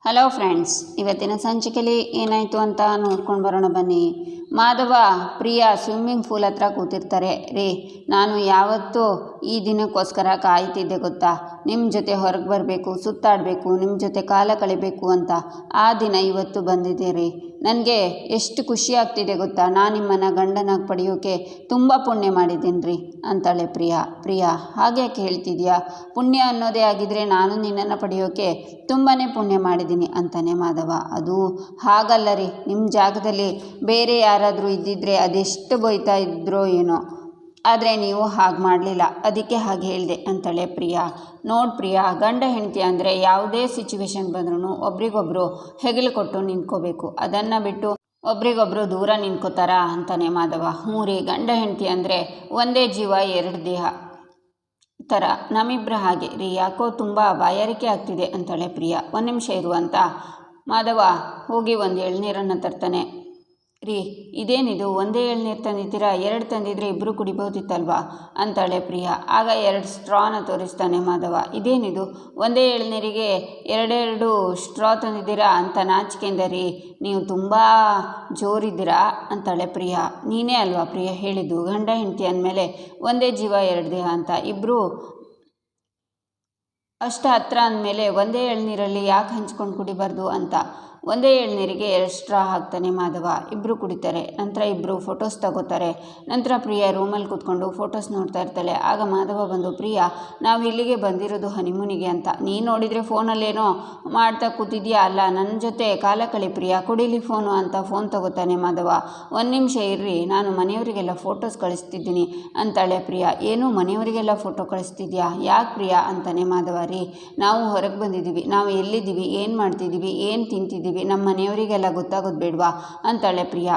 Hello friends, ಇವತ್ತಿನ ಸಂಚಿಕೆಯಲ್ಲಿ ಏನಾಯಿತು ಅಂತ ನೋಡ್ಕೊಂಡು ಬರೋಣ ಬನ್ನಿ. ಮಾಧವ ಪ್ರಿಯಾ ಸ್ವಿಮ್ಮಿಂಗ್ ಪೂಲ್ ಹತ್ರ ಕೂತಿರ್ತಾರೆ. ರೀ, ನಾನು ಯಾವತ್ತೂ ಈ ದಿನಕ್ಕೋಸ್ಕರ ಕಾಯ್ತಿದ್ದೆ ಗೊತ್ತಾ, ನಿಮ್ಮ ಜೊತೆ ಹೊರಗೆ ಬರಬೇಕು, ಸುತ್ತಾಡಬೇಕು, ನಿಮ್ಮ ಜೊತೆ ಕಾಲ ಕಳಿಬೇಕು ಅಂತ. ಆ ದಿನ ಇವತ್ತು ಬಂದಿದೆ ರೀ. ನನಗೆ ಎಷ್ಟು ಖುಷಿ ಆಗ್ತಿದೆ ಗೊತ್ತಾ, ನಾನು ನಿಮ್ಮನ್ನು ಗಂಡನಾಗಿ ಪಡೆಯೋಕೆ ತುಂಬ ಪುಣ್ಯ ಮಾಡಿದ್ದೀನಿ ರೀ ಅಂತಾಳೆ ಪ್ರಿಯಾ ಹಾಗ್ಯಾಕೆ ಹೇಳ್ತಿದ್ಯಾ? ಪುಣ್ಯ ಅನ್ನೋದೇ ಆಗಿದ್ದರೆ ನಾನು ನಿನ್ನನ್ನು ಪಡೆಯೋಕೆ ತುಂಬಾ ಪುಣ್ಯ ಮಾಡಿದ್ದೀನಿ ಅಂತಾನೆ ಮಾಧವ. ಅದು ಹಾಗಲ್ಲ ರೀ, ನಿಮ್ಮ ಜಾಗದಲ್ಲಿ ಬೇರೆ ಯಾರಾದರೂ ಇದ್ದಿದ್ದರೆ ಅದೆಷ್ಟು ಬೈತಾ ಇದ್ರೋ ಏನೋ, ಆದರೆ ನೀವು ಹಾಗೆ ಮಾಡಲಿಲ್ಲ, ಅದಕ್ಕೆ ಹಾಗೆ ಹೇಳಿದೆ ಅಂತಾಳೆ ಪ್ರಿಯಾ. ನೋಡಿ ಪ್ರಿಯಾ, ಗಂಡ ಹೆಂಡತಿ ಅಂದರೆ ಯಾವುದೇ ಸಿಚುವೇಶನ್ ಬಂದ್ರೂ ಒಬ್ರಿಗೊಬ್ರು ಹೆಗಲು ಕೊಟ್ಟು ನಿಂತ್ಕೋಬೇಕು, ಅದನ್ನು ಬಿಟ್ಟು ಒಬ್ರಿಗೊಬ್ರು ದೂರ ನಿಂತ್ಕೋತಾರ ಅಂತಾನೆ ಮಾಧವ. ಹ್ಞೂ ರೀ, ಗಂಡ ಹೆಂಡತಿ ಅಂದರೆ ಒಂದೇ ಜೀವ ಎರಡು ದೇಹ ಥರ, ನಮ್ಮಿಬ್ಬರ ಹಾಗೆ ರೀ. ಯಾಕೋ ತುಂಬ ಬಾಯಾರಿಕೆ ಆಗ್ತಿದೆ ಅಂತಾಳೆ ಪ್ರಿಯಾ. ಒಂದು ನಿಮಿಷ ಇರು ಅಂತ ಮಾಧವ ಹೋಗಿ ಒಂದು ಎಳ್ನೀರನ್ನು ತರ್ತಾನೆ. ರೀ, ಇದೇನಿದು, ಒಂದೇ ಎಳ್ನೀರು ತಂದಿದ್ದೀರಾ, ಎರಡು ತಂದಿದ್ರೆ ಇಬ್ಬರು ಕುಡಿಬೋದಿತ್ತಲ್ವಾ ಅಂತಾಳೆ ಪ್ರಿಯಾ. ಆಗ 2 ಸ್ಟ್ರಾನ ತೋರಿಸ್ತಾನೆ ಮಾಧವ. ಇದೇನಿದು, ಒಂದೇ ಎಳ್ನೀರಿಗೆ ಎರಡೆರಡು ಸ್ಟ್ರಾ ತಂದಿದ್ದೀರಾ ಅಂತ ನಾಚಿಕೆಯಿಂದ. ರೀ, ನೀವು ತುಂಬ ಜೋರಿದ್ದೀರಾ ಅಂತಾಳೆ ಪ್ರಿಯಾ. ನೀನೇ ಅಲ್ವಾ ಪ್ರಿಯಾ ಹೇಳಿದ್ದು, ಗಂಡ ಹೆಂಡತಿ ಅಂದಮೇಲೆ ಒಂದೇ ಜೀವ ಎರಡು ದೇಹ ಅಂತ. ಇಬ್ಬರು ಅಷ್ಟು ಹತ್ರ ಅಂದಮೇಲೆ ಒಂದೇ ಎಳ್ನೀರಲ್ಲಿ ಯಾಕೆ ಹಂಚ್ಕೊಂಡು ಕುಡಿಬಾರ್ದು ಅಂತ. ಒಂದೇ ಎಳ್ನೀರಿಗೆ 2 ಸ್ಟ್ರಾ ಹಾಕ್ತಾನೆ ಮಾಧವ. ಇಬ್ಬರು ಕುಡಿತಾರೆ. ನಂತರ ಇಬ್ಬರು ಫೋಟೋಸ್ ತಗೋತಾರೆ. ನಂತರ ಪ್ರಿಯಾ ರೂಮಲ್ಲಿ ಕೂತ್ಕೊಂಡು ಫೋಟೋಸ್ ನೋಡ್ತಾ ಇರ್ತಾಳೆ. ಆಗ ಮಾಧವ ಬಂದು, ಪ್ರಿಯಾ, ನಾವು ಇಲ್ಲಿಗೆ ಬಂದಿರೋದು ಹನಿಮೂನಿಗೆ ಅಂತ. ನೀನು ನೋಡಿದರೆ ಫೋನಲ್ಲೇನೋ ಮಾಡ್ತಾ ಕೂತಿದ್ಯಾ ಅಲ್ಲ, ನನ್ನ ಜೊತೆ ಕಾಲ ಕಳಿ ಪ್ರಿಯಾ, ಕುಡೀಲಿ ಫೋನು ಅಂತ ಫೋನ್ ತಗೋತಾನೆ ಮಾಧವ. 1 ನಿಮಿಷ ಇರ್ರಿ, ನಾನು ಮನೆಯವರಿಗೆಲ್ಲ ಫೋಟೋಸ್ ಕಳಿಸ್ತಿದ್ದೀನಿ ಅಂತಾಳೆ ಪ್ರಿಯಾ. ಏನು, ಮನೆಯವರಿಗೆಲ್ಲ ಫೋಟೋ ಕಳಿಸ್ತಿದ್ಯಾ? ಯಾಕೆ ಪ್ರಿಯಾ ಅಂತಾನೆ ಮಾಧವ. ರೀ, ನಾವು ಹೊರಗೆ ಬಂದಿದ್ದೀವಿ, ನಾವು ಎಲ್ಲಿದ್ದೀವಿ, ಏನು ಮಾಡ್ತಿದ್ದೀವಿ, ಏನು ತಿಂತಿದ್ದೀವಿ, ನಮ್ಮ ಮನೆಯವರಿಗೆಲ್ಲ ಗೊತ್ತಾಗೋದು ಬೇಡವಾ ಅಂತಾಳೆ ಪ್ರಿಯಾ.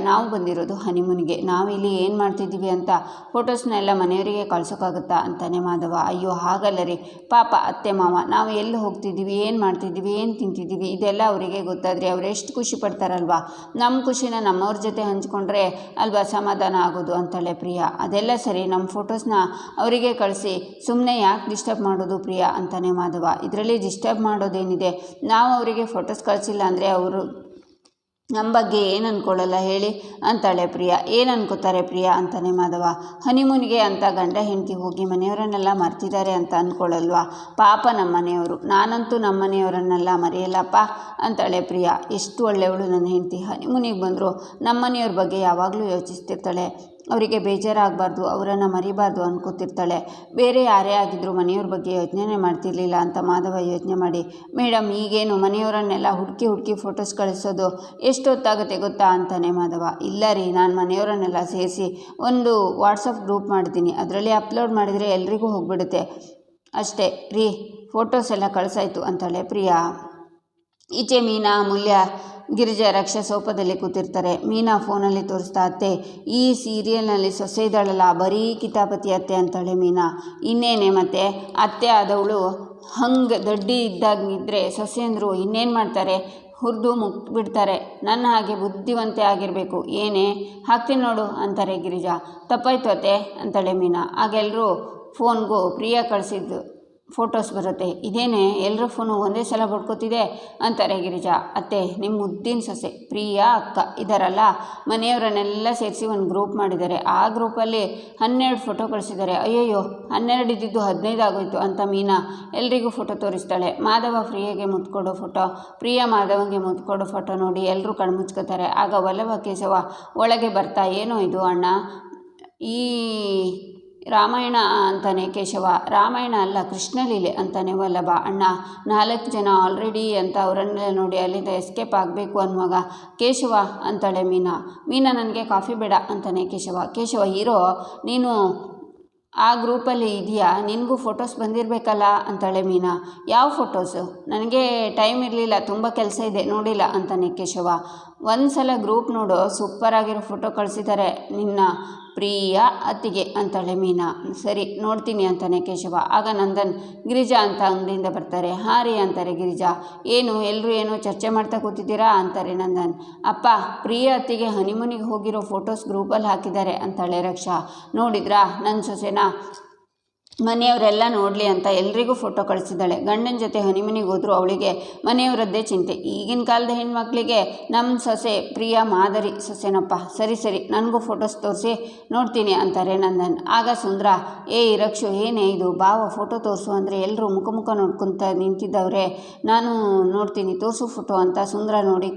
ನಾವು ಬಂದಿರೋದು ಹನಿಮೂನಿಗೆ, ನಾವು ಇಲ್ಲಿ ಏನು ಮಾಡ್ತಿದ್ದೀವಿ ಅಂತ ಫೋಟೋಸ್ನೆಲ್ಲ ಮನೆಯವರಿಗೆ ಕಳ್ಸೋಕ್ಕಾಗುತ್ತಾ ಅಂತಾನೆ ಮಾಧವ. ಅಯ್ಯೋ ಹಾಗಲ್ಲ ರೀ, ಪಾಪ ಅತ್ತೆ ಮಾವ, ನಾವು ಎಲ್ಲಿ ಹೋಗ್ತಿದ್ದೀವಿ, ಏನು ಮಾಡ್ತಿದ್ದೀವಿ, ಏನು ತಿಂತಿದ್ದೀವಿ ಇದೆಲ್ಲ ಅವರಿಗೆ ಗೊತ್ತಾದರೆ ಅವ್ರು ಎಷ್ಟು ಖುಷಿ ಪಡ್ತಾರಲ್ವಾ. ನಮ್ಮ ಖುಷಿನ ನಮ್ಮವ್ರ ಜೊತೆ ಹಂಚ್ಕೊಂಡ್ರೆ ಅಲ್ವಾ ಸಮಾಧಾನ ಆಗೋದು ಅಂತಾಳೆ ಪ್ರಿಯಾ. ಅದೆಲ್ಲ ಸರಿ, ನಮ್ಮ ಫೋಟೋಸ್ನ ಅವರಿಗೆ ಕಳಿಸಿ ಸುಮ್ಮನೆ ಯಾಕೆ ಡಿಸ್ಟರ್ಬ್ ಮಾಡೋದು ಪ್ರಿಯಾ ಅಂತಾನೆ ಮಾಧವ. ಇದರಲ್ಲಿ ಡಿಸ್ಟರ್ಬ್ ಮಾಡೋದೇನಿದೆ, ನಾವು ಅವರಿಗೆ ಫೋಟೋಸ್ ಕಳಿಸಿಲ್ಲ ಅಂದರೆ ಅವರು ನಮ್ಮ ಬಗ್ಗೆ ಏನು ಅಂದ್ಕೊಳ್ಳಲ್ಲ ಹೇಳಿ ಅಂತಾಳೆ ಪ್ರಿಯಾ. ಏನು ಅನ್ಕೋತಾರೆ ಪ್ರಿಯಾ ಅಂತಾನೆ ಮಾಧವ. ಹನಿಮೂನಿಗೆ ಅಂತ ಗಂಡ ಹೆಂಡತಿ ಹೋಗಿ ಮನೆಯವರನ್ನೆಲ್ಲ ಮರ್ತಿದ್ದಾರೆ ಅಂತ ಅಂದ್ಕೊಳ್ಳಲ್ವಾ? ಪಾಪ ನಮ್ಮ ಮನೆಯವರು, ನಾನಂತೂ ನಮ್ಮ ಮನೆಯವರನ್ನೆಲ್ಲ ಮರೆಯಲ್ಲಪ್ಪ ಅಂತಾಳೆ ಪ್ರಿಯಾ. ಎಷ್ಟು ಒಳ್ಳೆಯವಳು ನನ್ನ ಹೆಂಡತಿ, ಹನಿಮೂನಿಗೆ ಬಂದರೂ ನಮ್ಮ ಮನೆಯವ್ರ ಬಗ್ಗೆ ಯಾವಾಗಲೂ ಯೋಚಿಸ್ತಿರ್ತಾಳೆ, ಅವರಿಗೆ ಬೇಜಾರಾಗಬಾರ್ದು, ಅವರನ್ನು ಮರಿಬಾರ್ದು ಅನ್ಕೋತಿರ್ತಾಳೆ. ಬೇರೆ ಯಾರೇ ಆಗಿದ್ದರೂ ಮನೆಯವ್ರ ಬಗ್ಗೆ ಯೋಚನೆ ಮಾಡ್ತಿರ್ಲಿಲ್ಲ ಅಂತ ಮಾಧವ ಯೋಚನೆ ಮಾಡಿ, ಮೇಡಮ್ ಈಗೇನು ಮನೆಯವರನ್ನೆಲ್ಲ ಹುಡುಕಿ ಫೋಟೋಸ್ ಕಳಿಸೋದು ಎಷ್ಟೊತ್ತಾಗುತ್ತೆ ಗೊತ್ತಾ ಅಂತಾನೆ ಮಾಧವ. ಇಲ್ಲ ರೀ, ನಾನು ಮನೆಯವರನ್ನೆಲ್ಲ ಸೇರಿಸಿ ಒಂದು ವಾಟ್ಸಪ್ ಗ್ರೂಪ್ ಮಾಡ್ತೀನಿ, ಅದರಲ್ಲಿ ಅಪ್ಲೋಡ್ ಮಾಡಿದರೆ ಎಲ್ರಿಗೂ ಹೋಗ್ಬಿಡುತ್ತೆ ಅಷ್ಟೇ ರೀ, ಫೋಟೋಸ್ ಎಲ್ಲ ಕಳಿಸಾಯ್ತು ಅಂತಾಳೆ ಪ್ರಿಯಾ. ಈಚೆ ಮೀನಾ, ಅಮೂಲ್ಯ, ಗಿರಿಜಾ, ರಕ್ಷಾ ಸೋಫಾದಲ್ಲಿ ಕೂತಿರ್ತಾರೆ. ಮೀನಾ ಫೋನಲ್ಲಿ ತೋರಿಸ್ತಾ, ಅತ್ತೆ ಈ ಸೀರಿಯಲ್ನಲ್ಲಿ ಸೊಸೆ ಇದ್ದಾಳಲ್ಲ, ಬರೀ ಕಿತಾಪತಿ ಅತ್ತೆ ಅಂತಾಳೆ ಮೀನಾ. ಇನ್ನೇನೆ ಮತ್ತೆ, ಅತ್ತೆ ಆದವಳು ಹಂಗೆ ದಡ್ಡಿ ಇದ್ದಾಗಿದ್ದರೆ ಸೊಸೆ ಅಂದರು ಇನ್ನೇನು ಮಾಡ್ತಾರೆ, ಹುರಿದು ಮುಟ್ಬಿಡ್ತಾರೆ. ನನ್ನ ಹಾಗೆ ಬುದ್ಧಿವಂತೆ ಆಗಿರಬೇಕು. ಏನೇ ಹಾಕ್ತೀನಿ ನೋಡು ಅಂತಾರೆ ಗಿರಿಜಾ. ತಪ್ಪಾಯ್ತು ಅತ್ತೆ ಅಂತಾಳೆ ಮೀನಾ. ಆಗೆಲ್ಲರೂ ಫೋನ್ಗೂ ಪ್ರಿಯಾ ಕಳಿಸಿದ್ದು ಫೋಟೋಸ್ ಬರುತ್ತೆ. ಇದೇನೇ ಎಲ್ಲರ ಫೋನು ಒಂದೇ ಸಲ ಬಡ್ಕೋತಿದೆ ಅಂತಾರೆ ಗಿರಿಜಾ. ಅತ್ತೆ, ನಿಮ್ಮ ಮುದ್ದಿನ ಸೊಸೆ ಪ್ರಿಯಾ ಅಕ್ಕ ಇದ್ದಾರಲ್ಲ, ಮನೆಯವರನ್ನೆಲ್ಲ ಸೇರಿಸಿ ಒಂದು ಗ್ರೂಪ್ ಮಾಡಿದ್ದಾರೆ. ಆ ಗ್ರೂಪಲ್ಲಿ 12 ಫೋಟೋ ಕಳಿಸಿದ್ದಾರೆ. ಅಯ್ಯಯ್ಯೋ, 12 ಇದ್ದಿದ್ದು 15 ಆಗೋಯ್ತು ಅಂತ ಮೀನಾ ಎಲ್ರಿಗೂ ಫೋಟೋ ತೋರಿಸ್ತಾಳೆ. ಮಾಧವ ಪ್ರಿಯಾಗೆ ಮುತ್ಕೊಡೋ ಫೋಟೋ, ಪ್ರಿಯಾ ಮಾಧವಂಗೆ ಮುತ್ಕೊಡೋ ಫೋಟೋ ನೋಡಿ ಎಲ್ಲರೂ ಕಣ್ಮುಚ್ಕೋತಾರೆ. ಆಗ ವಲ್ಲಭ ಕೇಶವ ಒಳಗೆ ಬರ್ತಾ, ಏನೋ ಇದು ಅಣ್ಣ, ಈ ರಾಮಾಯಣ ಅಂತಾನೆ ಕೇಶವ. ರಾಮಾಯಣ ಅಲ್ಲ, ಕೃಷ್ಣಲೀಲೆ ಅಂತಾನೆ ವಲ್ಲಭ. ಅಣ್ಣ, 4 ಜನ ಆಲ್ರೆಡಿ ಅಂತ ಅವರನ್ನೆಲ್ಲ ನೋಡಿ ಅಲ್ಲಿಂದ ಎಸ್ಕೇಪ್ ಆಗಬೇಕು ಅನ್ನುವಾಗ ಕೇಶವ ಅಂತಾಳೆ ಮೀನಾ. ನನಗೆ ಕಾಫಿ ಬೇಡ ಅಂತಾನೆ ಕೇಶವ ಹೀರೋ, ನೀನು ಆ ಗ್ರೂಪಲ್ಲಿ ಇದೆಯಾ, ನಿನಗೂ ಫೋಟೋಸ್ ಬಂದಿರಬೇಕಲ್ಲ ಅಂತಾಳೆ ಮೀನಾ. ಯಾವ ಫೋಟೋಸು, ನನಗೆ ಟೈಮ್ ಇರಲಿಲ್ಲ, ತುಂಬ ಕೆಲಸ ಇದೆ, ನೋಡಿಲ್ಲ ಅಂತಾನೆ ಕೇಶವ. ಒಂದು ಸಲ ಗ್ರೂಪ್ ನೋಡು, ಸೂಪರಾಗಿರೋ ಫೋಟೋ ಕಳಿಸಿದ್ದಾರೆ ನಿನ್ನ ಪ್ರಿಯಾ ಅತ್ತಿಗೆ ಅಂತಾಳೆ ಮೀನಾ. ಸರಿ ನೋಡ್ತೀನಿ ಅಂತಾನೆ ಕೇಶವ. ಆಗ ನಂದನ್, ಗಿರಿಜಾ ಅಂತ ಅಂಗಡಿಯಿಂದ ಬರ್ತಾರೆ. ಹಾಂ ರೀ ಅಂತಾರೆ ಗಿರಿಜಾ. ಏನು ಎಲ್ಲರೂ ಏನೋ ಚರ್ಚೆ ಮಾಡ್ತಾ ಕೂತಿದ್ದೀರಾ ಅಂತಾರೆ ನಂದನ್. ಅಪ್ಪ, ಪ್ರಿಯಾ ಅತ್ತಿಗೆ ಹನಿಮೂನಿಗೆ ಹೋಗಿರೋ ಫೋಟೋಸ್ ಗ್ರೂಪಲ್ಲಿ ಹಾಕಿದ್ದಾರೆ ಅಂತಾಳೆ ರಕ್ಷಾ. ನೋಡಿದ್ರಾ ನನ್ನ ಸೊಸೆನ ಮನೆಯವರೆಲ್ಲ ನೋಡಲಿ ಅಂತ ಎಲ್ರಿಗೂ ಫೋಟೋ ಕಳಿಸಿದ್ದಾಳೆ. ಗಂಡನ ಜೊತೆ ಹನಿಮನಿಗೆ ಹೋದರೂ ಅವಳಿಗೆ ಮನೆಯವರದ್ದೇ ಚಿಂತೆ. ಈಗಿನ ಕಾಲದ ಹೆಣ್ಮಕ್ಳಿಗೆ ನಮ್ಮ ಸೊಸೆ ಪ್ರಿಯಾ ಮಾದರಿ ಸೊಸೆನಪ್ಪ. ಸರಿ ನನಗೂ ಫೋಟೋಸ್ ತೋರಿಸಿ ನೋಡ್ತೀನಿ ಅಂತಾರೆ ನಂದನ್. ಆಗ ಸುಂದ್ರ, ರಕ್ಷು ಏನೇ ಇದು, ಭಾವ ಫೋಟೋ ತೋರಿಸು ಅಂದರೆ ಎಲ್ಲರೂ ಮುಖ ನೋಡ್ಕೊತ ನಿಂತಿದ್ದವ್ರೆ, ನಾನು ನೋಡ್ತೀನಿ ತೋರಿಸು ಫೋಟೋ ಅಂತ ಸುಂದ್ರ ನೋಡಿ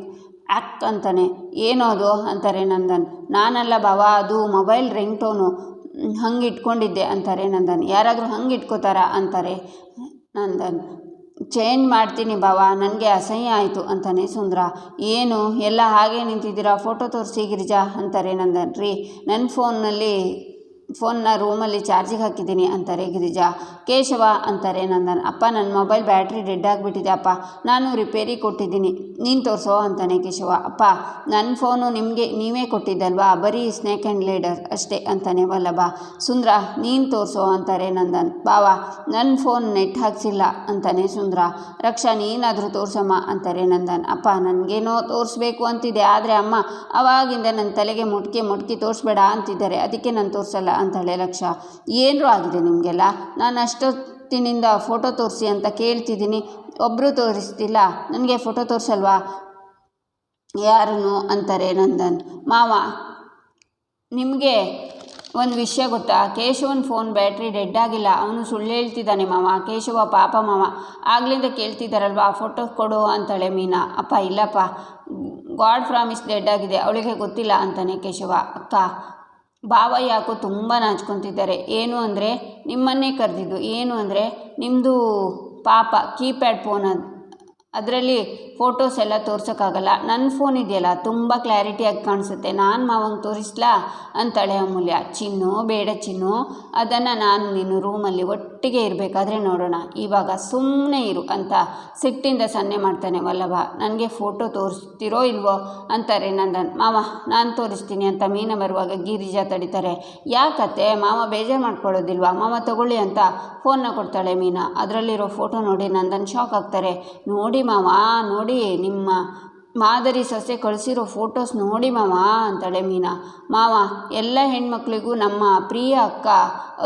ಆ್ಯಕ್ ಅಂತಾನೆ. ಏನೋ ಅದು ಅಂತಾರೆ ನಂದನ್. ನಾನಲ್ಲ ಭಾವ, ಅದು ಮೊಬೈಲ್ ರಿಂಗ್ ಟೋನು, ಹಂಗೆ ಇಟ್ಕೊಂಡಿದ್ದೆ ಅಂತಾರೆ ನಂದನ್. ಯಾರಾದರೂ ಹಂಗೆ ಇಟ್ಕೋತಾರಾ ಅಂತಾರೆ ನಂದನ್. ಚೇಂಜ್ ಮಾಡ್ತೀನಿ ಭಾವ, ನನಗೆ ಅಸಹ್ಯ ಆಯಿತು ಅಂತಾನೆ ಸುಂದ್ರ. ಏನು ಎಲ್ಲ ಹಾಗೆ ನಿಂತಿದ್ದೀರಾ, ಫೋಟೋ ತೋರಿಸಿ ಗಿರಿಜಾ ಅಂತಾರೆ ನಂದನ್. ನನ್ನ ಫೋನ್ನ ರೂಮಲ್ಲಿ ಚಾರ್ಜಿಗೆ ಹಾಕಿದ್ದೀನಿ ಅಂತಾರೆ ಗಿರಿಜಾ. ಕೇಶವ ಅಂತಾರೆ ನಂದನ್. ಅಪ್ಪ ನನ್ನ ಮೊಬೈಲ್ ಬ್ಯಾಟ್ರಿ ಡೆಡ್ ಆಗಿಬಿಟ್ಟಿದೆ ಅಪ್ಪ, ನಾನು ರಿಪೇರಿ ಕೊಟ್ಟಿದ್ದೀನಿ, ನೀನು ತೋರಿಸೋ ಅಂತಾನೆ ಕೇಶವ. ಅಪ್ಪ ನನ್ನ ಫೋನು ನೀವೇ ಕೊಟ್ಟಿದ್ದಲ್ವಾ, ಬರೀ ಸ್ನೇಕ್ ಆ್ಯಂಡ್ ಲೇಡರ್ ಅಷ್ಟೇ ಅಂತಾನೆ ವಲ್ಲಭ. ಸುಂದ್ರ, ನೀನು ತೋರಿಸೋ ಅಂತಾರೆ ನಂದನ್. ಭಾವ ನನ್ನ ಫೋನ್ ನೆಟ್ ಹಾಕ್ಸಿಲ್ಲ ಅಂತಾನೆ ಸುಂದ್ರ. ರಕ್ಷಾ ನೀನಾದರೂ ತೋರಿಸಮ್ಮ ಅಂತಾರೆ ನಂದನ್. ಅಪ್ಪ ನನಗೇನೋ ತೋರಿಸ್ಬೇಕು ಅಂತಿದೆ, ಆದರೆ ಅಮ್ಮ ಅವಾಗಿಂದ ನನ್ನ ತಲೆಗೆ ಮುಟ್ಕಿ ತೋರಿಸ್ಬೇಡ ಅಂತಿದ್ದಾರೆ, ಅದಕ್ಕೆ ನಾನು ತೋರಿಸಲ್ಲ ಅಂತಾಳೆ ಲಕ್ಷ. ಏನರೂ ಆಗಿದೆ ನಿಮಗೆಲ್ಲ, ನಾನು ಅಷ್ಟೊತ್ತಿನಿಂದ ಫೋಟೋ ತೋರಿಸಿ ಅಂತ ಕೇಳ್ತಿದ್ದೀನಿ, ಒಬ್ಬರು ತೋರಿಸ್ತಿಲ್ಲ, ನನಗೆ ಫೋಟೋ ತೋರಿಸಲ್ವಾ ಯಾರನ್ನು ಅಂತಾರೆ ನಂದನ್. ಮಾವ ನಿಮಗೆ ಒಂದು ವಿಷಯ ಗೊತ್ತಾ, ಕೇಶವನ ಫೋನ್ ಬ್ಯಾಟ್ರಿ ಡೆಡ್ ಆಗಿಲ್ಲ, ಅವನು ಸುಳ್ಳು ಹೇಳ್ತಿದ್ದಾನೆ ಮಾವ. ಕೇಶವ ಪಾಪ ಮಾವ, ಆಗ್ಲಿಂದ ಕೇಳ್ತಿದ್ದಾರಲ್ವ ಫೋಟೋ ಕೊಡು ಅಂತಾಳೆ ಮೀನಾ. ಅಪ್ಪ ಇಲ್ಲಪ್ಪ, ಗಾಡ್ ಪ್ರಾಮಿಸ್ ಡೆಡ್ ಆಗಿದೆ, ಅವಳಿಗೆ ಗೊತ್ತಿಲ್ಲ ಅಂತಾನೆ ಕೇಶವ. ಅಕ್ಕ ಭಾವ ಯಾಕೋ ತುಂಬ ನಾಚ್ಕೊತಿದ್ದಾರೆ. ಏನು ಅಂದರೆ ನಿಮ್ಮನ್ನೇ ಕರೆದಿದ್ದು, ಏನು ಅಂದರೆ ನಿಮ್ಮದು ಪಾಪ ಕೀಪ್ಯಾಡ್ ಫೋನ್, ಅದರಲ್ಲಿ ಫೋಟೋಸ್ ಎಲ್ಲ ತೋರ್ಸೋಕ್ಕಾಗಲ್ಲ, ನನ್ನ ಫೋನ್ ಇದೆಯಲ್ಲ ತುಂಬ ಕ್ಲಾರಿಟಿಯಾಗಿ ಕಾಣಿಸುತ್ತೆ, ನಾನು ಮಾವಂಗೆ ತೋರಿಸ್ಲಾ ಅಂತಾಳೆ ಅಮೂಲ್ಯ. ಬೇಡ ಚಿನ್ನು, ಅದನ್ನು ನಾನು ನೀನು ರೂಮಲ್ಲಿ ಒಟ್ಟಿಗೆ ಇರಬೇಕಾದ್ರೆ ನೋಡೋಣ, ಇವಾಗ ಸುಮ್ಮನೆ ಇರು ಅಂತ ಸಿಟ್ಟಿಂದ ಸನ್ನೆ ಮಾಡ್ತಾನೆ ವಲ್ಲಭ. ನನಗೆ ಫೋಟೋ ತೋರಿಸ್ತಿರೋ ಇಲ್ವೋ ಅಂತಾರೆ ನಂದನ್. ಮಾವ ನಾನು ತೋರಿಸ್ತೀನಿ ಅಂತ ಮೀನ ಬರುವಾಗ ಗಿರಿಜಾ ತಡಿತಾರೆ. ಯಾಕತ್ತೆ ಮಾವ ಬೇಜಾರು ಮಾಡ್ಕೊಳ್ಳೋದಿಲ್ವಾ, ಮಾವ ತಗೊಳ್ಳಿ ಅಂತ ಫೋನ್ನ ಕೊಡ್ತಾಳೆ ಮೀನಾ. ಅದರಲ್ಲಿರೋ ಫೋಟೋ ನೋಡಿ ನಂದನ್ ಶಾಕ್ ಆಗ್ತಾರೆ. ನೋಡಿ ಮಾವ, ನೋಡಿ ನಿಮ್ಮ ಮಾದರಿ ಸೊಸೆ ಕಳಿಸಿರೋ ಫೋಟೋಸ್ ನೋಡಿ ಮಾವ ಅಂತಾಳೆ ಮೀನಾ. ಮಾವ ಎಲ್ಲ ಹೆಣ್ಮಕ್ಳಿಗೂ ನಮ್ಮ ಪ್ರಿಯ ಅಕ್ಕ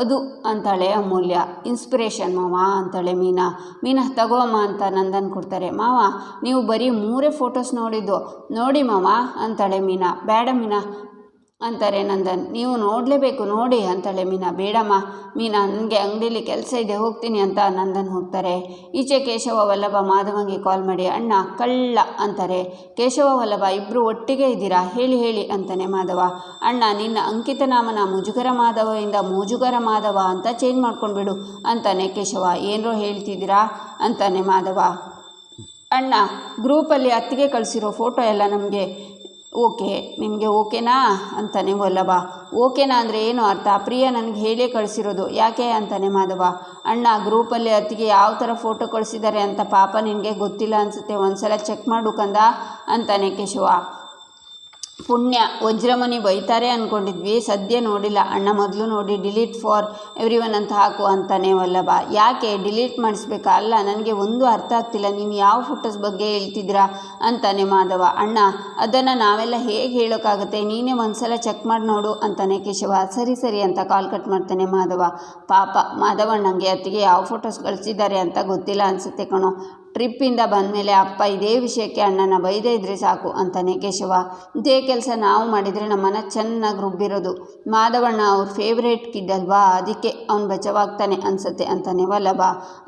ಅದು ಅಂತಾಳೆ ಅಮೂಲ್ಯ. ಇನ್ಸ್ಪಿರೇಷನ್ ಮಾವ ಅಂತಾಳೆ ಮೀನಾ ತಗೋ ಅಮ್ಮ ಅಂತ ನಂದನ್ ಕೊಡ್ತಾರೆ. ಮಾವ ನೀವು ಬರೀ 3 ಫೋಟೋಸ್ ನೋಡಿದ್ದು, ನೋಡಿ ಮಾವ ಅಂತಾಳೆ ಮೀನಾ. ಬೇಡ ಮೀನಾ ಅಂತಾರೆ ನಂದನ್. ನೀವು ನೋಡಲೇಬೇಕು ನೋಡಿ ಅಂತಾಳೆ ಮೀನಾ. ಬೇಡಮ್ಮ ಮೀನಾ, ನನಗೆ ಅಂಗಡಿಲಿ ಕೆಲಸ ಇದೆ, ಹೋಗ್ತೀನಿ ಅಂತ ನಂದನ್ ಹೋಗ್ತಾರೆ. ಈಚೆ ಕೇಶವ ವಲ್ಲಭ ಮಾಧವಂಗೆ ಕಾಲ್ ಮಾಡಿ ಅಣ್ಣ ಕಳ್ಳ ಅಂತಾರೆ. ಕೇಶವ ವಲ್ಲಭ ಇಬ್ಬರು ಒಟ್ಟಿಗೆ ಇದ್ದೀರಾ, ಹೇಳಿ ಅಂತಾನೆ ಮಾಧವ. ಅಣ್ಣ ನಿನ್ನ ಅಂಕಿತನಾಮನ ಮುಜುಗರ ಮಾಧವದಿಂದ ಮೋಜುಗರ ಮಾಧವ ಅಂತ ಚೇಂಜ್ ಮಾಡ್ಕೊಂಡ್ಬಿಡು ಅಂತಾನೆ ಕೇಶವ. ಏನರೋ ಹೇಳ್ತಿದ್ದೀರಾ ಅಂತಾನೆ ಮಾಧವ. ಅಣ್ಣ ಗ್ರೂಪಲ್ಲಿ ಅತ್ತಿಗೆ ಕಳಿಸಿರೋ ಫೋಟೋ ಎಲ್ಲ ನಮಗೆ ಓಕೆ, ನಿಮಗೆ ಓಕೆನಾ ಅಂತಾನೆ ವಲ್ಲಭ. ಓಕೆನಾ ಅಂದರೆ ಏನು ಅರ್ಥ, ಪ್ರಿಯ ನನಗೆ ಹೇಳೇ ಕಳಿಸಿರೋದು, ಯಾಕೆ ಅಂತಾನೆ ಮಾಧವ. ಅಣ್ಣ ಗ್ರೂಪಲ್ಲಿ ಅತ್ತಿಗೆ ಯಾವ ಥರ ಫೋಟೋ ಕಳಿಸಿದ್ದಾರೆ ಅಂತ ಪಾಪ ನಿನಗೆ ಗೊತ್ತಿಲ್ಲ ಅನಿಸುತ್ತೆ, ಒಂದ್ಸಲ ಚೆಕ್ ಮಾಡು ಕಂದ ಅಂತಾನೆ ಕೇಶವ. ಪುಣ್ಯ ವಜ್ರಮಣಿ ಬೈತಾರೆ ಅಂದ್ಕೊಂಡಿದ್ವಿ, ಸದ್ಯ ನೋಡಿಲ್ಲ ಅಣ್ಣ, ಮೊದಲು ನೋಡಿ ಡಿಲೀಟ್ ಫಾರ್ ಎವ್ರಿವನ್ ಅಂತ ಹಾಕು ಅಂತಾನೆ ವಲ್ಲಭ. ಯಾಕೆ ಡಿಲೀಟ್ ಮಾಡಿಸ್ಬೇಕಾ, ಅಲ್ಲ ನನಗೆ ಒಂದು ಅರ್ಥ ಆಗ್ತಿಲ್ಲ, ನೀನು ಯಾವ ಫೋಟೋಸ್ ಬಗ್ಗೆ ಹೇಳ್ತಿದ್ದೀರಾ ಅಂತಾನೆ ಮಾಧವ. ಅಣ್ಣ ಅದನ್ನು ನಾವೆಲ್ಲ ಹೇಗೆ ಹೇಳೋಕ್ಕಾಗತ್ತೆ, ನೀನೇ ಒಂದ್ಸಲ ಚೆಕ್ ಮಾಡಿ ನೋಡು ಅಂತಾನೆ ಕೇಶವ. ಸರಿ ಅಂತ ಕಾಲ್ ಕಟ್ ಮಾಡ್ತಾನೆ ಮಾಧವ. ಪಾಪ ಮಾಧವಣ್ಣಂಗೆ ಅತ್ತಿಗೆ ಯಾವ ಫೋಟೋಸ್ ಕಳಿಸಿದ್ದಾರೆ ಅಂತ ಗೊತ್ತಿಲ್ಲ ಅನಿಸುತ್ತೆ ಕಣೋ, ಟ್ರಿಪ್ಪಿಂದ ಬಂದಮೇಲೆ ಅಪ್ಪ ಇದೇ ವಿಷಯಕ್ಕೆ ಅಣ್ಣನ ಬೈದೇ ಇದ್ರೆ ಸಾಕು ಅಂತಾನೆ ಕೇಶವ. ಇದೇ ಕೆಲಸ ನಾವು ಮಾಡಿದರೆ ನಮ್ಮನ್ನ ಚೆನ್ನಾಗಿ ರುಬ್ಬಿರೋದು, ಮಾಧವಣ್ಣ ಅವ್ರ ಫೇವ್ರೇಟ್ ಕಿಡ್ ಅಲ್ವಾ, ಅದಕ್ಕೆ ಅವ್ನು ಬಚಾವಾಗ್ತಾನೆ ಅನಿಸುತ್ತೆ ಅಂತಾನೆ ವಲ್ಲಭ.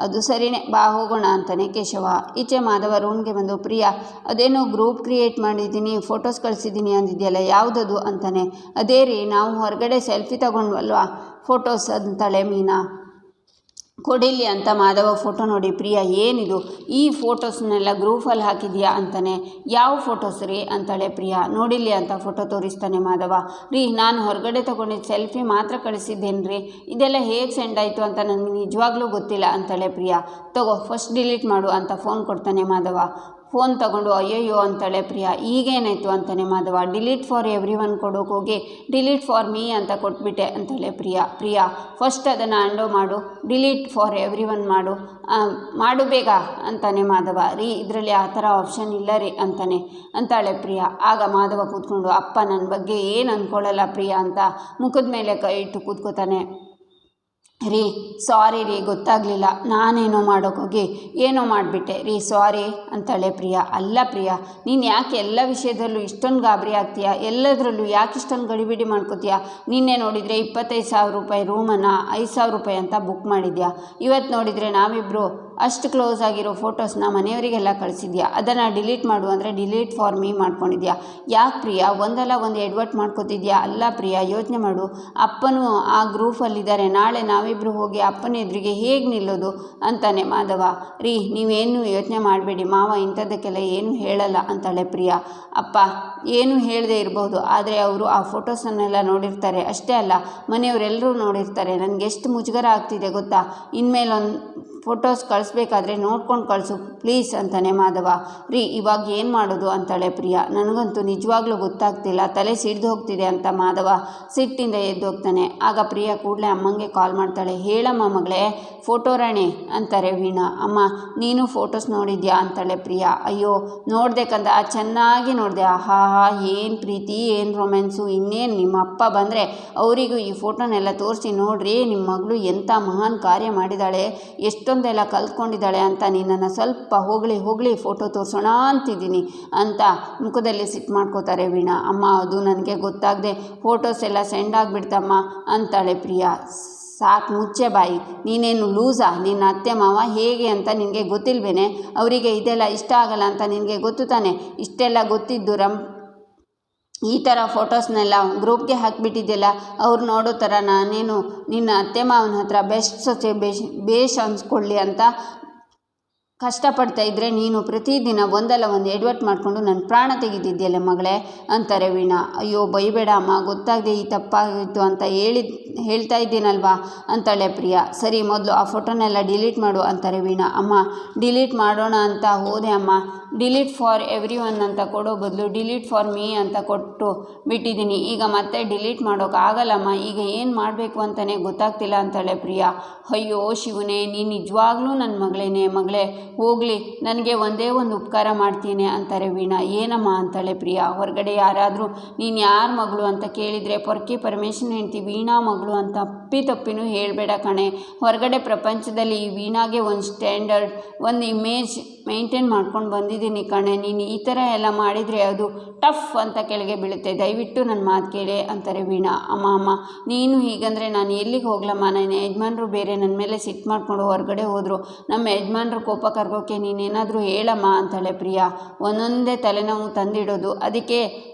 ಅದು ಸರಿನೇ, ಬಾ ಹೋಗೋಣ ಅಂತಾನೆ ಕೇಶವ. ಈಚೆ ಮಾಧವ ರೂಮ್ಗೆ ಬಂದು ಪ್ರಿಯಾ ಅದೇನೋ ಗ್ರೂಪ್ ಕ್ರಿಯೇಟ್ ಮಾಡಿದ್ದೀನಿ, ಫೋಟೋಸ್ ಕಳಿಸಿದ್ದೀನಿ ಅಂದಿದೆಯಲ್ಲ, ಯಾವುದದು ಅಂತಾನೆ. ಅದೇ ರೀ ನಾವು ಹೊರಗಡೆ ಸೆಲ್ಫಿ ತಗೊಂಡ್ವಲ್ವಾ ಫೋಟೋಸ್ ಅಂತಾಳೆ ಮೀನಾ. ಕೊಡಿಲಿ ಅಂತ ಮಾಧವ ಫೋಟೋ ನೋಡಿ ಪ್ರಿಯಾ ಏನಿದು, ಈ ಫೋಟೋಸ್ನೆಲ್ಲ ಗ್ರೂಪಲ್ಲಿ ಹಾಕಿದ್ಯಾ ಅಂತಾನೆ. ಯಾವ ಫೋಟೋಸ್ ರೀ ಅಂತಾಳೆ ಪ್ರಿಯಾ. ನೋಡಿಲಿ ಅಂತ ಫೋಟೋ ತೋರಿಸ್ತಾನೆ ಮಾಧವ. ನಾನು ಹೊರಗಡೆ ತೊಗೊಂಡಿದ್ದು ಸೆಲ್ಫಿ ಮಾತ್ರ ಕಳಿಸಿದ್ದೇನೆ ರೀ, ಇದೆಲ್ಲ ಹೇಗೆ ಸೆಂಡ್ ಆಯಿತು ಅಂತ ನನಗೆ ನಿಜವಾಗ್ಲೂ ಗೊತ್ತಿಲ್ಲ ಅಂತಾಳೆ ಪ್ರಿಯಾ. ತಗೋ ಫಸ್ಟ್ ಡಿಲೀಟ್ ಮಾಡು ಅಂತ ಫೋನ್ ಕೊಡ್ತಾನೆ ಮಾಧವ. ಫೋನ್ ತಗೊಂಡು ಅಯ್ಯಯ್ಯೋ ಅಂತಾಳೆ ಪ್ರಿಯಾ. ಈಗೇನಾಯಿತು ಅಂತಾನೆ ಮಾಧವ. ಡಿಲೀಟ್ ಫಾರ್ ಎವ್ರಿವನ್ ಕೊಡೋಕೆ ಹೋಗಿ ಡಿಲೀಟ್ ಫಾರ್ ಮೀ ಅಂತ ಕೊಟ್ಬಿಟ್ಟೆ ಅಂತಾಳೆ ಪ್ರಿಯಾ. ಫಸ್ಟ್ ಅದನ್ನು ಅಂಡೋ ಮಾಡು, ಡಿಲೀಟ್ ಫಾರ್ ಎವ್ರಿವನ್ ಮಾಡು ಬೇಗ ಅಂತಾನೆ ಮಾಧವ. ಇದರಲ್ಲಿ ಆ ಥರ ಆಪ್ಷನ್ ಇಲ್ಲ ರೀ ಅಂತಾಳೆ ಪ್ರಿಯಾ. ಆಗ ಮಾಧವ ಕೂತ್ಕೊಂಡು ಅಪ್ಪ ನನ್ನ ಬಗ್ಗೆ ಏನು ಅಂದ್ಕೊಳ್ಳಲ್ಲ ಪ್ರಿಯಾ ಅಂತ ಮುಖದ ಮೇಲೆ ಕೈ ಇಟ್ಟು ಕೂತ್ಕೋತಾನೆ. ರೀ ಸಾರಿ ರೀ, ಗೊತ್ತಾಗಲಿಲ್ಲ, ನಾನೇನೋ ಮಾಡೋಕ್ಕೋಗಿ ಏನೋ ಮಾಡಿಬಿಟ್ಟೆ ರೀ, ಸಾರಿ ಅಂತಾಳೆ ಪ್ರಿಯಾ. ಅಲ್ಲ ಪ್ರಿಯಾ, ನೀನು ಯಾಕೆ ಎಲ್ಲ ವಿಷಯದಲ್ಲೂ ಇಷ್ಟೊಂದು ಗಾಬರಿ ಆಗ್ತೀಯಾ? ಎಲ್ಲದರಲ್ಲೂ ಯಾಕೆ ಇಷ್ಟೊಂದು ಗಡಿಬಿಡಿ ಮಾಡ್ಕೋತೀಯಾ? ನಿನ್ನೆ ನೋಡಿದರೆ 25,000 ರೂಪಾಯಿ ರೂಮನ್ನು 5,000 ರೂಪಾಯಿ ಅಂತ ಬುಕ್ ಮಾಡಿದ್ಯಾ. ಇವತ್ತು ನೋಡಿದರೆ ನಾವಿಬ್ಬರು ಅಷ್ಟು ಕ್ಲೋಸ್ ಆಗಿರೋ ಫೋಟೋಸ್ನ ಮನೆಯವರಿಗೆಲ್ಲ ಕಳಿಸಿದ್ಯಾ. ಅದನ್ನು ಡಿಲೀಟ್ ಮಾಡು ಅಂದರೆ ಡಿಲೀಟ್ ಫಾರ್ ಮೀ ಮಾಡ್ಕೊಂಡಿದ್ಯಾ. ಯಾಕೆ ಪ್ರಿಯಾ ಒಂದಲ್ಲ ಒಂದು ಎಡ್ವರ್ಟ್ ಮಾಡ್ಕೋತಿದ್ಯಾ? ಅಲ್ಲ ಪ್ರಿಯಾ, ಯೋಚನೆ ಮಾಡು, ಅಪ್ಪನೂ ಆ ಗ್ರೂಪಲ್ಲಿದ್ದಾರೆ. ನಾಳೆ ನಾವಿಬ್ಬರು ಹೋಗಿ ಅಪ್ಪನ ಎದುರಿಗೆ ಹೇಗೆ ನಿಲ್ಲೋದು ಅಂತಾನೆ ಮಾಧವ. ರೀ ನೀವೇನು ಯೋಚನೆ ಮಾಡಬೇಡಿ, ಮಾವ ಇಂಥದ್ದಕ್ಕೆಲ್ಲ ಏನು ಹೇಳಲ್ಲ ಅಂತಾಳೆ ಪ್ರಿಯಾ. ಅಪ್ಪ ಏನು ಹೇಳದೆ ಇರಬಹುದು, ಆದರೆ ಅವರು ಆ ಫೋಟೋಸನ್ನೆಲ್ಲ ನೋಡಿರ್ತಾರೆ. ಅಷ್ಟೇ ಅಲ್ಲ, ಮನೆಯವರೆಲ್ಲರೂ ನೋಡಿರ್ತಾರೆ. ನನಗೆ ಎಷ್ಟು ಮುಜುಗರ ಆಗ್ತಿದೆ ಗೊತ್ತಾ. ಇನ್ಮೇಲೊಂದು ಫೋಟೋಸ್ ಕಳಿಸ್ಬೇಕಾದ್ರೆ ನೋಡ್ಕೊಂಡು ಕಳಿಸು ಪ್ಲೀಸ್ ಅಂತಾನೆ ಮಾಧವ. ರೀ ಇವಾಗ ಏನು ಮಾಡೋದು ಅಂತಾಳೆ ಪ್ರಿಯಾ. ನನಗಂತೂ ನಿಜವಾಗ್ಲೂ ಗೊತ್ತಾಗ್ತಿಲ್ಲ, ತಲೆ ಸಿಡ್ದು ಹೋಗ್ತಿದೆ ಅಂತ ಮಾಧವ ಸಿಟ್ಟಿಂದ ಎದ್ದು ಹೋಗ್ತಾನೆ. ಆಗ ಪ್ರಿಯಾ ಕೂಡಲೇ ಅಮ್ಮಂಗೆ ಕಾಲ್ ಮಾಡ್ತಾಳೆ. ಹೇಳಮ್ಮ ಮಗಳೇ, ಫೋಟೋ ರಾಣಿ ಅಂತಾರೆ ವೀಣಾ. ಅಮ್ಮ ನೀನು ಫೋಟೋಸ್ ನೋಡಿದ್ಯಾ ಅಂತಾಳೆ ಪ್ರಿಯಾ. ಅಯ್ಯೋ ನೋಡಿದೆ ಕಂದ, ಚೆನ್ನಾಗಿ ನೋಡಿದೆ. ಆಹಾ ಏನು ಪ್ರೀತಿ, ಏನು ರೊಮ್ಯಾನ್ಸು. ಇನ್ನೇನು ನಿಮ್ಮ ಅಪ್ಪ ಬಂದರೆ ಅವರಿಗೂ ಈ ಫೋಟೋನೆಲ್ಲ ತೋರಿಸಿ, ನೋಡ್ರಿ ನಿಮ್ಮ ಮಗಳು ಎಂಥ ಮಹಾನ್ ಕಾರ್ಯ ಮಾಡಿದ್ದಾಳೆ, ಎಷ್ಟೊಂದೆಲ್ಲ ಕಲ್ತ್ಕೊಂಡಿದ್ದಾಳೆ ಅಂತ ನಿನ್ನನ್ನು ಸ್ವಲ್ಪ ಹೋಗಲಿ ಫೋಟೋ ತೋರಿಸೋಣ ಅಂತಿದ್ದೀನಿ ಅಂತ ಮುಖದಲ್ಲಿ ಸಿಟ್ಟು ಮಾಡ್ಕೋತಾರೆ ವೀಣಾ. ಅಮ್ಮ ಅದು ನನಗೆ ಗೊತ್ತಾಗದೆ ಫೋಟೋಸ್ ಎಲ್ಲ ಸೆಂಡ್ ಆಗಿಬಿಡ್ತಮ್ಮ ಅಂತಾಳೆ ಪ್ರಿಯಾ. ಸಾಕು ಮುಚ್ಚೆ ಬಾಯಿ, ನೀನೇನು ಲೂಸಾ? ನಿನ್ನ ಅತ್ತೆ ಮಾವ ಹೇಗೆ ಅಂತ ನಿನಗೆ ಗೊತ್ತಿಲ್ವೇನೆ? ಅವರಿಗೆ ಇದೆಲ್ಲ ಇಷ್ಟ ಆಗಲ್ಲ ಅಂತ ನಿನಗೆ ಗೊತ್ತು ತಾನೆ? ಇಷ್ಟೆಲ್ಲ ಗೊತ್ತಿದ್ದು ಈ ಥರ ಫೋಟೋಸ್ನೆಲ್ಲ ಗ್ರೂಪ್ಗೆ ಹಾಕಿಬಿಟ್ಟಿದ್ದೆಲ್ಲ ಅವ್ರು ನೋಡೋ ಥರ ನಾನೇನು ನಿನ್ನ ಅತ್ತೆ ಮಾವನ ಹತ್ರ ಬೆಸ್ಟ್ ಸೊಸೆ ಬೇಷ್ ಅನ್ಸ್ಕೊಳ್ಳಿ ಅಂತ ಕಷ್ಟಪಡ್ತಾ ಇದ್ದರೆ ನೀನು ಪ್ರತಿದಿನ ಒಂದಲ್ಲ ಒಂದು ಎಡ್ವರ್ಟ್ ಮಾಡಿಕೊಂಡು ನನ್ನ ಪ್ರಾಣ ತೆಗೆದಿದ್ದೆಯಲ್ಲ ಮಗಳೇ ಅಂತಾರೆ ವೀಣಾ. ಅಯ್ಯೋ ಬೈಬೇಡ ಅಮ್ಮ, ಗೊತ್ತಾಗದೆ ಈ ತಪ್ಪಾಗಿತ್ತು ಅಂತ ಹೇಳ್ತಾ ಇದ್ದೀನಲ್ವಾ ಅಂತಾಳೆ ಪ್ರಿಯಾ. ಸರಿ ಮೊದಲು ಆ ಫೋಟೋನೆಲ್ಲ ಡಿಲೀಟ್ ಮಾಡು ಅಂತಾರೆ ವೀಣಾ. ಅಮ್ಮ ಡಿಲೀಟ್ ಮಾಡೋಣ ಅಂತ ಹೋದೆ ಅಮ್ಮ, ಡಿಲೀಟ್ ಫಾರ್ ಎವ್ರಿ ಒನ್ ಅಂತ ಕೊಡೋ ಬದಲು ಡಿಲೀಟ್ ಫಾರ್ ಮೀ ಅಂತ ಕೊಟ್ಟು ಬಿಟ್ಟಿದ್ದೀನಿ. ಈಗ ಮತ್ತೆ ಡಿಲೀಟ್ ಮಾಡೋಕ್ಕಾಗಲ್ಲಮ್ಮ, ಈಗ ಏನು ಮಾಡಬೇಕು ಅಂತಲೇ ಗೊತ್ತಾಗ್ತಿಲ್ಲ ಅಂತಾಳೆ ಪ್ರಿಯಾ. ಅಯ್ಯೋ ಶಿವನೇ, ನೀನು ನಿಜವಾಗ್ಲೂ ನನ್ನ ಮಗಳೇ, ಹೋಗಲಿ, ನನಗೆ ಒಂದೇ ಒಂದು ಉಪಕಾರ ಮಾಡ್ತೀನಿ ಅಂತಾರೆ ವೀಣಾ. ಏನಮ್ಮ ಅಂತಾಳೆ ಪ್ರಿಯಾ. ಹೊರಗಡೆ ಯಾರಾದರೂ ನೀನು ಯಾರ ಮಗಳು ಅಂತ ಕೇಳಿದರೆ ಪೊರ್ಕಿ ಪರಮೇಶನ್ ಹೆಂಡ್ತಿ ವೀಣಾ ಮಗಳು ಅಂತ ತಪ್ಪಿನೂ ಹೇಳಬೇಡ ಕಣೆ. ಹೊರಗಡೆ ಪ್ರಪಂಚದಲ್ಲಿ ಈ ವೀಣಾಗೆ ಒಂದು ಸ್ಟ್ಯಾಂಡರ್ಡ್, ಒಂದು ಇಮೇಜ್ ಮೇಂಟೈನ್ ಮಾಡ್ಕೊಂಡು ಬಂದಿದ್ದೀನಿ ಕಣೆ. ನೀನು ಈ ಥರ ಎಲ್ಲ ಮಾಡಿದರೆ ಅದು ಟಫ್ ಅಂತ ಕೆಳಗೆ ಬೀಳುತ್ತೆ. ದಯವಿಟ್ಟು ನನ್ನ ಮಾತು ಕೇಳೆ ಅಂತಾರೆ ವೀಣಾ. ಅಮ್ಮ ನೀನು ಹೀಗಂದರೆ ನಾನು ಎಲ್ಲಿಗೆ ಹೋಗ್ಲಮ್ಮ? ನನ್ನ ಯಜಮಾನ್ರು ಬೇರೆ ನನ್ನ ಮೇಲೆ ಸಿಟ್ಟು ಮಾಡಿಕೊಂಡು ಹೊರಗಡೆ ಹೋದರು. ನಮ್ಮ ಯಜಮಾನ್ರು ಕೋಪ ಕರ್ಗೋಕ್ಕೆ ನೀನೇನಾದರೂ ಹೇಳಮ್ಮ ಅಂತಾಳೆ ಪ್ರಿಯಾ. ಒಂದೊಂದೇ ತಲೆನೋವು ತಂದಿಡೋದು, ಅದಕ್ಕೆ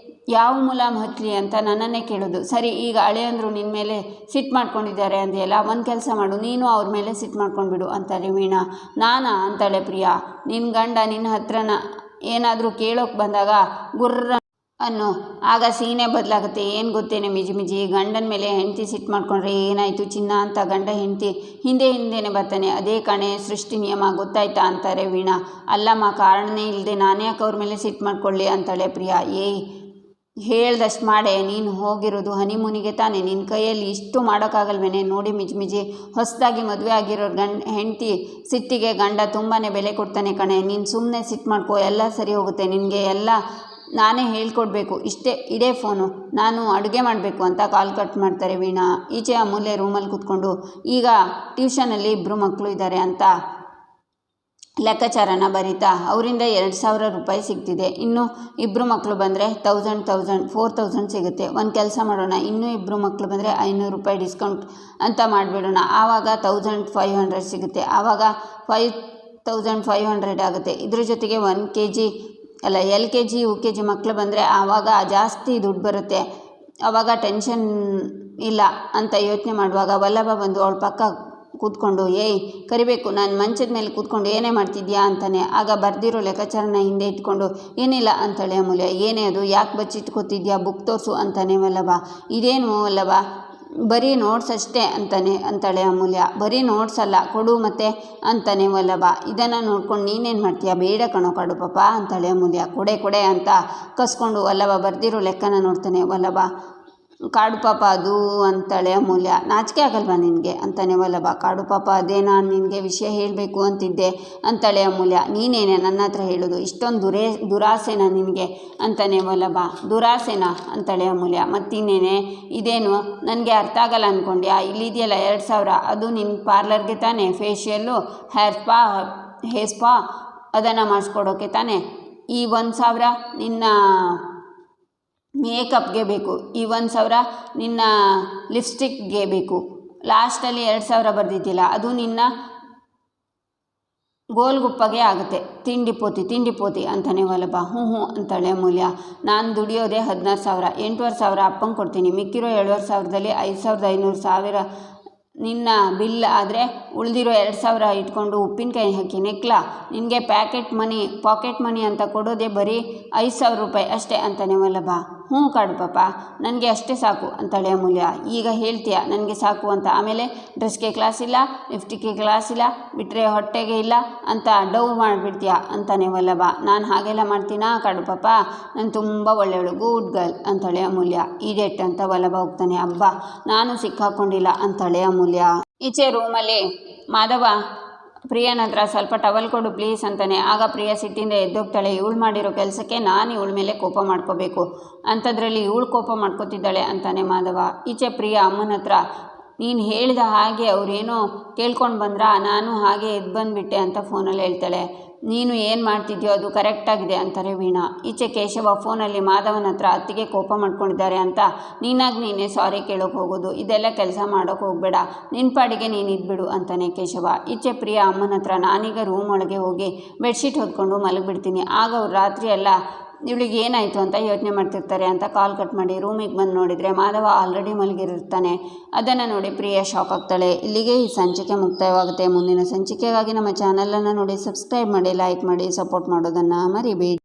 ಯಾವ ಮುಲಾಮ್ ಹಚ್ಚಲಿ ಅಂತ ನನ್ನನ್ನೇ ಕೇಳೋದು. ಸರಿ, ಈಗ ಹಳೆಯಂದರು ನಿನ್ನ ಮೇಲೆ ಸಿಟ್ಟು ಮಾಡ್ಕೊಂಡಿದ್ದಾರೆ ಅಂದೆಯಲ್ಲ, ಒಂದು ಕೆಲಸ ಮಾಡು, ನೀನು ಅವ್ರ ಮೇಲೆ ಸಿಟ್ಟು ಮಾಡ್ಕೊಂಡ್ಬಿಡು ಅಂತಾಳೆ ವೀಣಾ. ನಾನಾ ಅಂತಾಳೆ ಪ್ರಿಯಾ. ನಿನ್ನ ಗಂಡ ನಿನ್ನ ಹತ್ರನ ಏನಾದರೂ ಕೇಳೋಕೆ ಬಂದಾಗ ಗುರ್ರ ಅನ್ನೋ, ಆಗ ಸೀನೆ ಬದಲಾಗುತ್ತೆ. ಏನು ಗೊತ್ತೇನೆ ಮಿಜಿ, ಗಂಡನ ಮೇಲೆ ಹೆಂಡತಿ ಸಿಟ್ಟು ಮಾಡ್ಕೊಂಡ್ರೆ ಏನಾಯಿತು ಚಿನ್ನ ಅಂತ ಗಂಡ ಹೆಂಡತಿ ಹಿಂದೆನೇ ಬರ್ತಾನೆ. ಅದೇ ಕಣೆ ಸೃಷ್ಟಿ ನಿಯಮ, ಗೊತ್ತಾಯ್ತಾ ಅಂತಾರೆ ವೀಣಾ. ಅಲ್ಲಮ್ಮ, ಕಾರಣನೇ ಇಲ್ಲದೆ ನಾನು ಯಾಕೆ ಅವ್ರ ಮೇಲೆ ಸಿಟ್ಟು ಮಾಡ್ಕೊಳ್ಳಿ ಅಂತಾಳೆ ಪ್ರಿಯಾ. ಹೇಳ್ದಷ್ಟು ಮಾಡೆ, ನೀನು ಹೋಗಿರೋದು ಹನಿಮೂನಿಗೆ ತಾನೆ, ನಿನ್ನ ಕೈಯಲ್ಲಿ ಇಷ್ಟು ಮಾಡೋಕ್ಕಾಗಲ್ವೇನೆ? ನೋಡಿ ಮಿಜಿ, ಹೊಸದಾಗಿ ಮದುವೆ ಆಗಿರೋರು ಹೆಂಡತಿ ಸಿಟ್ಟಿಗೆ ಗಂಡ ತುಂಬಾ ಬೆಲೆ ಕೊಡ್ತಾನೆ ಕಣೆ. ನೀನು ಸುಮ್ಮನೆ ಸಿಟ್ಟು ಮಾಡ್ಕೋ, ಎಲ್ಲ ಸರಿ ಹೋಗುತ್ತೆ. ನಿನಗೆ ಎಲ್ಲ ನಾನೇ ಹೇಳ್ಕೊಡ್ಬೇಕು, ಇಡೇ ಫೋನು, ನಾನು ಅಡುಗೆ ಮಾಡಬೇಕು ಅಂತ ಕಾಲ್ ಕಟ್ ಮಾಡ್ತಾರೆ ವೀಣಾ. ಈಚೆ ಅಮೂಲ್ಯ ರೂಮಲ್ಲಿ ಕೂತ್ಕೊಂಡು ಈಗ ಟ್ಯೂಷನಲ್ಲಿ 2 ಮಕ್ಕಳು ಇದ್ದಾರೆ ಅಂತ ಲೆಕ್ಕಾಚಾರನ ಬರೀತಾ ಅವರಿಂದ 2,000 ರೂಪಾಯಿ ಸಿಗ್ತಿದೆ. ಇನ್ನು 2 ಮಕ್ಕಳು ಬಂದರೆ 4,000 ಸಿಗುತ್ತೆ. ಒಂದು ಕೆಲಸ ಮಾಡೋಣ, ಇನ್ನೂ 2 ಮಕ್ಕಳು ಬಂದರೆ 500 ರೂಪಾಯಿ ಡಿಸ್ಕೌಂಟ್ ಅಂತ ಮಾಡಿಬಿಡೋಣ. ಆವಾಗ 1,500 ಸಿಗುತ್ತೆ. ಆವಾಗ 5,500 ಆಗುತ್ತೆ. ಇದ್ರ ಜೊತೆಗೆ 1 kg ಅಲ್ಲ LKG UKG ಮಕ್ಕಳು ಬಂದರೆ ಆವಾಗ ಜಾಸ್ತಿ ದುಡ್ಡು ಬರುತ್ತೆ. ಆವಾಗ ಟೆನ್ಷನ್ ಇಲ್ಲ ಅಂತ ಯೋಚನೆ ಮಾಡುವಾಗ ವಲ್ಲಭ ಬಂದು ಅವಳ ಪಕ್ಕ ಕೂತ್ಕೊಂಡು ಕರಿಬೇಕು, ನಾನು ಮಂಚದ ಮೇಲೆ ಕೂತ್ಕೊಂಡು ಏನೇ ಮಾಡ್ತಿದ್ಯಾ ಅಂತಾನೆ. ಆಗ ಬರ್ದಿರೋ ಲೆಕ್ಕಾಚಾರನ ಹಿಂದೆ ಇಟ್ಕೊಂಡು ಏನಿಲ್ಲ ಅಂತಾಳೆ ಅಮೂಲ್ಯ. ಏನೇ ಅದು, ಯಾಕೆ ಬಚ್ಚಿಟ್ಕೋತಿದ್ಯಾ, ಬುಕ್ ತೋರಿಸು ಅಂತಾನೆ ವಲ್ಲಭ. ಇದೇನು ವಲ್ಲಭ, ಬರೀ ನೋಟ್ಸ್ ಅಷ್ಟೇ ಅಂತಾಳೆ ಅಮೂಲ್ಯ. ಬರೀ ನೋಟ್ಸ್ ಅಲ್ಲ, ಕೊಡು ಮತ್ತೆ ಅಂತಾನೆ ವಲ್ಲಭ. ಇದನ್ನು ನೋಡ್ಕೊಂಡು ನೀನೇನು ಮಾಡ್ತೀಯಾ? ಬೇಡ ಕಣೋ ಕಾಡು ಪಾಪ ಅಂತಾಳೆ ಅಮೂಲ್ಯ. ಕೊಡೆ ಅಂತ ಕಸ್ಕೊಂಡು ವಲ್ಲಭ ಬರ್ದಿರೋ ಲೆಕ್ಕನ ನೋಡ್ತಾನೆ. ವಲ್ಲಭ ಕಾಡು ಪಾಪ ಅದು ಅಂತಾಳೆ ಅಮೂಲ್ಯ. ನಾಚಿಕೆ ಆಗಲ್ವಾ ನಿನಗೆ ಅಂತಾನೆ ವಲ್ಲಭ. ಕಾಡು ಪಾಪ ಅದೇ, ನಾನು ನಿನಗೆ ವಿಷಯ ಹೇಳಬೇಕು ಅಂತಿದ್ದೆ ಅಂತಾಳೆ ಅಮೂಲ್ಯ. ನೀನೇನೆ ನನ್ನ ಹತ್ರ ಹೇಳೋದು, ಇಷ್ಟೊಂದು ದುರಾಸೆನಾ ನಿನಗೆ ಅಂತಾನೆ ವಲ್ಲಭ. ದುರಾಸೆನಾ ಅಂತಾಳೆ ಅಮೂಲ್ಯ. ಮತ್ತಿನ್ನೇನೆ ಇದೇನು ನನಗೆ ಅರ್ಥ ಆಗಲ್ಲ ಅಂದ್ಕೊಂಡ್ಯಾ? ಇಲ್ಲಿದೆಯಲ್ಲ 2000, ಅದು ನಿನ್ನ ಪಾರ್ಲರ್ಗೆ ತಾನೇ, ಫೇಶಿಯಲ್ಲು, ಹೇರ್ ಸ್ಪಾ ಅದನ್ನು ಮಾಡಿಸ್ಕೊಡೋಕ್ಕೆ ತಾನೇ. ಈ 1000 ನಿನ್ನ ಮೇಕಪ್ಗೆ ಬೇಕು, ಈ 1000 ನಿನ್ನ ಲಿಪ್ಸ್ಟಿಕ್ಗೆ ಬೇಕು, ಲಾಸ್ಟಲ್ಲಿ 2000 ಬರೆದಿದ್ದಿಲ್ಲ ಅದು ನಿನ್ನ ಗೋಲ್ಗುಪ್ಪಗೆ ಆಗುತ್ತೆ. ತಿಂಡಿ ಪೋತಿ ಅಂತಾನೆ ವಲ್ಲಭ. ಹ್ಞೂ ಅಂತಾಳೆ ಅಮೂಲ್ಯ. ನಾನು ದುಡಿಯೋದೇ 16,000, 8,500 ಅಪ್ಪಂಗೆ ಕೊಡ್ತೀನಿ. ಮಿಕ್ಕಿರೋ 7,500ದಲ್ಲಿ 5,500 ನಿನ್ನ ಬಿಲ್ ಆದರೆ ಉಳಿದಿರೋ 2,000 ಇಟ್ಕೊಂಡು ಉಪ್ಪಿನಕಾಯಿ ಹಾಕಿ ನೆಕ್ಲಾ. ನಿನಗೆ ಪಾಕೆಟ್ ಮನಿ ಅಂತ ಕೊಡೋದೇ ಬರೀ 5,000 ರೂಪಾಯಿ ಅಷ್ಟೇ ಅಂತಾನೆ ವಲ್ಲಭ. ಹ್ಞೂ ಕಾಡು ಪಾಪ, ನನಗೆ ಅಷ್ಟೇ ಸಾಕು ಅಂತಾಳೆ ಅಮೂಲ್ಯ. ಈಗ ಹೇಳ್ತೀಯ ನನಗೆ ಸಾಕು ಅಂತ, ಆಮೇಲೆ ಡ್ರೆಸ್ಗೆ ಕ್ಲಾಸ್ ಇಲ್ಲ, ಲಿಫ್ಟಿಗೆ ಕ್ಲಾಸ್ ಇಲ್ಲ, ಬಿಟ್ಟರೆ ಹೊಟ್ಟೆಗೆ ಇಲ್ಲ ಅಂತ ಡವ್ ಮಾಡಿಬಿಡ್ತೀಯ ಅಂತಾನೆ ವಲ್ಲಭ. ನಾನು ಹಾಗೆಲ್ಲ ಮಾಡ್ತೀನಾ ಕಾಡು ಪಾಪ? ನಾನು ತುಂಬ ಒಳ್ಳೆಯವಳು, ಗುಡ್ ಗರ್ಲ್ ಅಂತಾಳೆ ಅಮೂಲ್ಯ. ಈಡೇಟ್ ಅಂತ ವಲ್ಲಭ ಹೋಗ್ತಾನೆ. ಅಬ್ಬಾ ನಾನು ಸಿಕ್ಕಾಕೊಂಡಿಲ್ಲ ಅಂತಾಳೆ ಅಮೂಲ್ಯ. ಈಚೆ ರೂಮಲ್ಲಿ ಮಾಧವ ಪ್ರಿಯನ ಹತ್ರ ಸ್ವಲ್ಪ ಟವಲ್ ಕೊಡು ಪ್ಲೀಸ್ ಅಂತಾನೆ. ಆಗ ಪ್ರಿಯ ಸಿಟ್ಟಿಂದ ಎದ್ದೋಗ್ತಾಳೆ. ಇವಳು ಮಾಡಿರೋ ಕೆಲಸಕ್ಕೆ ನಾನು ಇವಳ ಮೇಲೆ ಕೋಪ ಮಾಡ್ಕೋಬೇಕು, ಅಂಥದ್ರಲ್ಲಿ ಇವಳು ಕೋಪ ಮಾಡ್ಕೋತಿದ್ದಾಳೆ ಅಂತಾನೆ ಮಾಧವ. ಈಚೆ ಪ್ರಿಯ ಅಮ್ಮನ ಹತ್ರ, ನೀನು ಹೇಳಿದ ಹಾಗೆ ಅವರೇನೋ ಕೇಳ್ಕೊಂಡು ಬಂದ್ರಾ, ನಾನು ಹಾಗೆ ಎದ್ದು ಬಂದುಬಿಟ್ಟೆ ಅಂತ ಫೋನಲ್ಲಿ ಹೇಳ್ತಾಳೆ. ನೀನು ಏನು ಮಾಡ್ತಿದ್ಯೋ ಅದು ಕರೆಕ್ಟಾಗಿದೆ ಅಂತಾರೆ ವೀಣಾ. ಈಚೆ ಕೇಶವ ಫೋನಲ್ಲಿ ಮಾಧವನ ಹತ್ರ ಅತ್ತಿಗೆ ಕೋಪ ಮಾಡ್ಕೊಂಡಿದ್ದಾರೆ ಅಂತ ನೀನೇ ಸಾರಿ ಕೇಳೋಕೆ ಹೋಗೋದು, ಇದೆಲ್ಲ ಕೆಲಸ ಮಾಡೋಕೆ ಹೋಗಬೇಡ, ನಿನ್ನ ಪಾಡಿಗೆ ನೀನು ಇದ್ಬಿಡು ಅಂತಾನೆ ಕೇಶವ. ಈಚೆ ಪ್ರಿಯ ಅಮ್ಮನ ಹತ್ರ, ನಾನೀಗ ರೂಮ್ ಒಳಗೆ ಹೋಗಿ ಬೆಡ್ಶೀಟ್ ಹೊದ್ಕೊಂಡು ಮಲಗಿಬಿಡ್ತೀನಿ. ಆಗ ಅವ್ರು ರಾತ್ರಿ ಎಲ್ಲ ಇವಳಿಗೆ ಏನಾಯಿತು ಅಂತ ಯೋಚನೆ ಮಾಡ್ತಿರ್ತಾರೆ ಅಂತ ಕಾಲ್ ಕಟ್ ಮಾಡಿ ರೂಮಿಗೆ ಬಂದು ನೋಡಿದರೆ ಮಾಧವ ಆಲ್ರೆಡಿ ಮಲಗಿರ್ತಾನೆ. ಅದನ್ನು ನೋಡಿ ಪ್ರಿಯ ಶಾಕ್ ಆಗ್ತಾಳೆ. ಇಲ್ಲಿಗೆ ಈ ಸಂಚಿಕೆ ಮುಕ್ತಾಯವಾಗುತ್ತೆ. ಮುಂದಿನ ಸಂಚಿಕೆಗಾಗಿ ನಮ್ಮ ಚಾನಲನ್ನು ನೋಡಿ ಸಬ್ಸ್ಕ್ರೈಬ್ ಮಾಡಿ, ಲೈಕ್ ಮಾಡಿ, ಸಪೋರ್ಟ್ ಮಾಡೋದನ್ನು ಮರಿಬೇಡಿ.